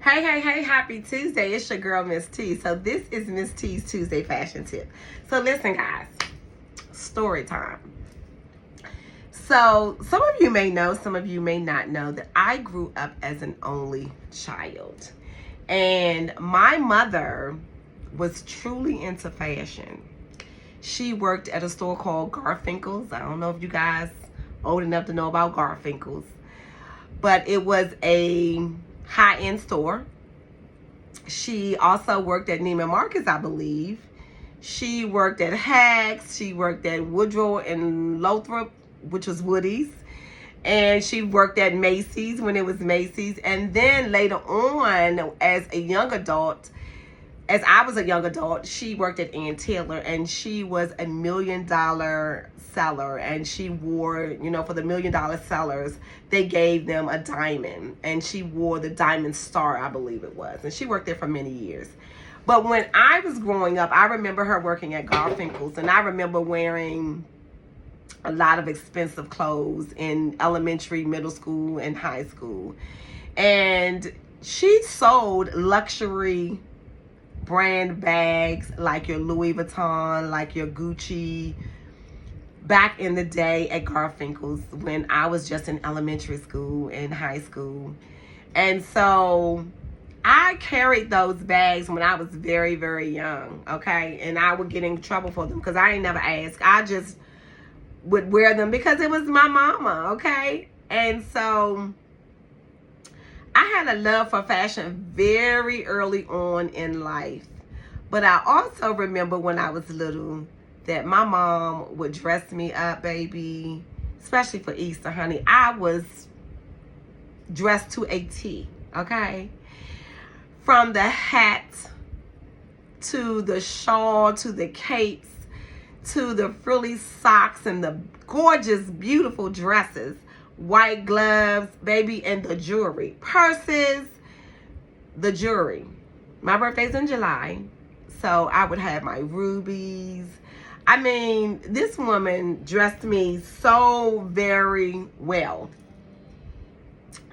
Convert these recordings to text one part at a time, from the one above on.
Hey, happy Tuesday. It's your girl, Miss T. So this is Miss T's Tuesday fashion tip. So listen, guys, story time. So some of you may know, some of you may not know that I grew up as an only child. And my mother was truly into fashion. She worked at a store called Garfinkel's. I don't know if you guys old enough to know about Garfinkel's, but it was a high-end store. She also worked at Neiman Marcus, I believe. She worked at Hack's. She worked at Woodrow and Lothrop, which was Woody's. And she worked at Macy's when it was Macy's. And then later on, as a young adult, as I was a young adult, she worked at Ann Taylor, and she was a $1 million seller. And she wore, for the $1 million sellers, they gave them a diamond, and she wore the diamond star, I believe it was. And she worked there for many years. But when I was growing up, I remember her working at Garfinkel's, and I remember wearing a lot of expensive clothes in elementary, middle school, and high school. And she sold luxury brand bags like your Louis Vuitton, like your Gucci, back in the day at Garfinkel's when I was just in elementary school and high school. And so I carried those bags when I was very, very young, okay? And I would get in trouble for them because I ain't never asked. I just would wear them because it was my mama, okay? And so I had a love for fashion very early on in life. But I also remember when I was little that my mom would dress me up, baby, especially for Easter, honey. I was dressed to a T, okay? From the hat to the shawl to the capes to the frilly socks and the gorgeous, beautiful dresses, white gloves, baby, and the jewelry, purses, the jewelry. My birthday's in July, so I would have my rubies. I mean, this woman dressed me so very well.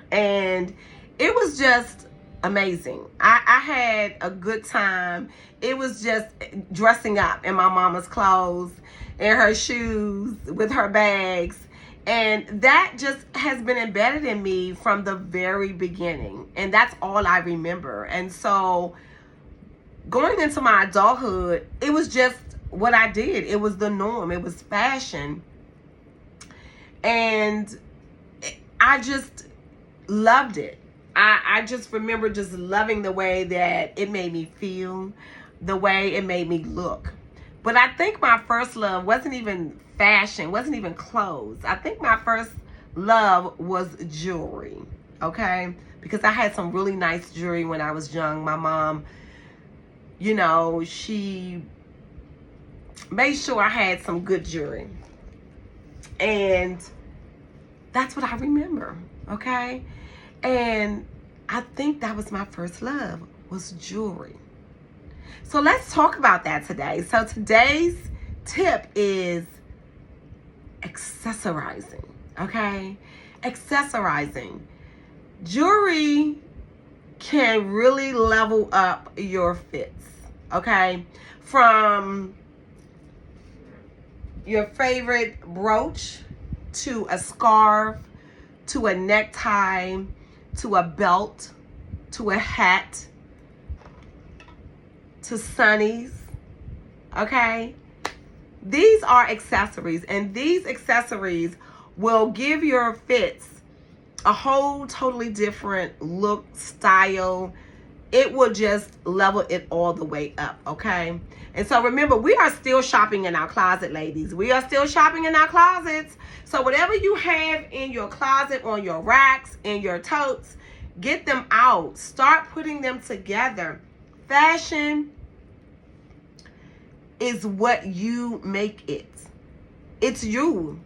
And it was just amazing. I had a good time. It was just dressing up in my mama's clothes and her shoes with her bags. And that just has been embedded in me from the very beginning. And that's all I remember. And so going into my adulthood, it was just what I did. It was the norm. It was fashion. And I just loved it. I just remember just loving the way that it made me feel, the way it made me look. But I think my first love wasn't even fashion, wasn't even clothes. I think my first love was jewelry, okay? Because I had some really nice jewelry when I was young. My mom, she made sure I had some good jewelry. And that's what I remember, okay? And I think that was my first love, was jewelry. So let's talk about that today. So today's tip is accessorizing, okay? Accessorizing. Jewelry can really level up your fits, okay? From your favorite brooch to a scarf to a necktie to a belt to a hat to sunnies, okay? These are accessories, and these accessories will give your fits a whole totally different look, style. It will just level it all the way up, okay? And so remember, we are still shopping in our closet, ladies. We are still shopping in our closets. So whatever you have in your closet, on your racks, in your totes, get them out. Start putting them together. Fashion is what you make it. It's you.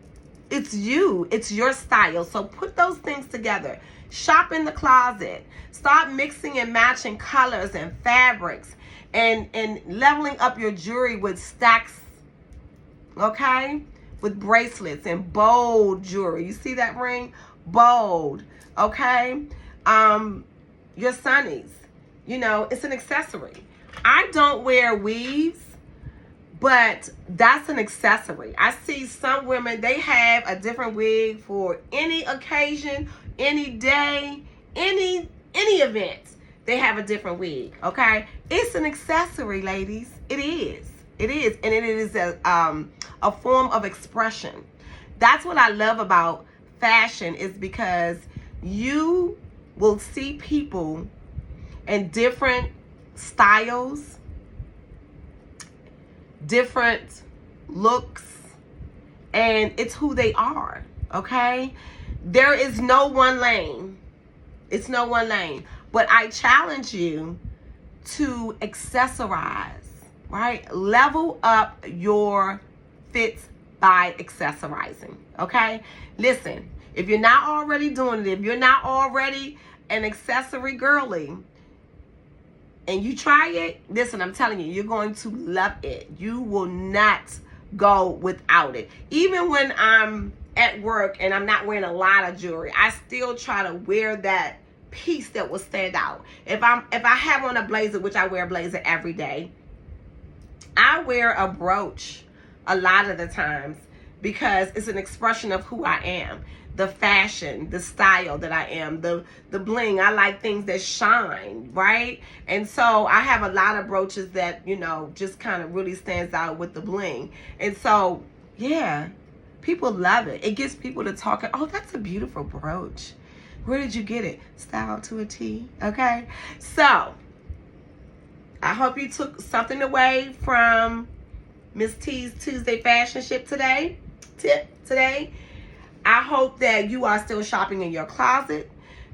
It's you. It's your style. So put those things together. Shop in the closet. Start mixing and matching colors and fabrics and leveling up your jewelry with stacks, okay? With bracelets and bold jewelry. You see that ring? Bold, okay? your sunnies. You know, it's an accessory. I don't wear weaves, but that's an accessory. I see some women, they have a different wig for any occasion, any day, any event. They have a different wig, okay? It's an accessory, ladies. It is. It is. And it is a form of expression. That's what I love about fashion, is because you will see people in different styles, different looks, and it's who they are, okay? There is no one lane. It's no one lane. But I challenge you to accessorize, right? Level up your fits by accessorizing, okay? Listen, if you're not already doing it, if you're not already an accessory girly, and you try it, listen, I'm telling you, you're going to love it. You will not go without it. Even when I'm at work and I'm not wearing a lot of jewelry, I still try to wear that piece that will stand out. If I have on a blazer, which I wear a blazer every day, I wear a brooch a lot of the times because it's an expression of who I am. The fashion, the style that I am, the bling. I like things that shine, right? And so I have a lot of brooches that, you know, just kind of really stands out with the bling. And so, yeah, people love it. It gets people to talk. Oh, that's a beautiful brooch. Where did you get it? Style to a T, okay? So, I hope you took something away from Miss T's Tuesday Fashion Tip today. I hope that you are still shopping in your closet,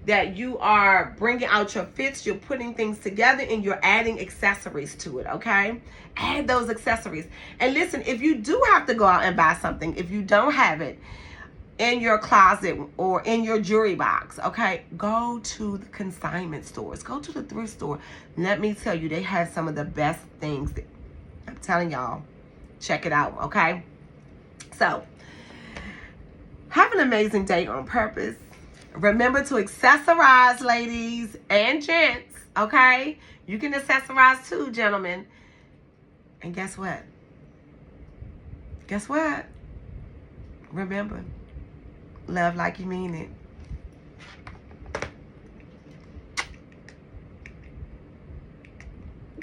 that you are bringing out your fits, you're putting things together, and you're adding accessories to it, okay? Add those accessories. And listen, if you do have to go out and buy something, if you don't have it in your closet or in your jewelry box, okay, go to the consignment stores. Go to the thrift store. Let me tell you, they have some of the best things. I'm telling y'all, check it out, okay? So, have an amazing day on purpose. Remember to accessorize, ladies and gents, okay? You can accessorize too, gentlemen. And guess what? Guess what? Remember, love like you mean it.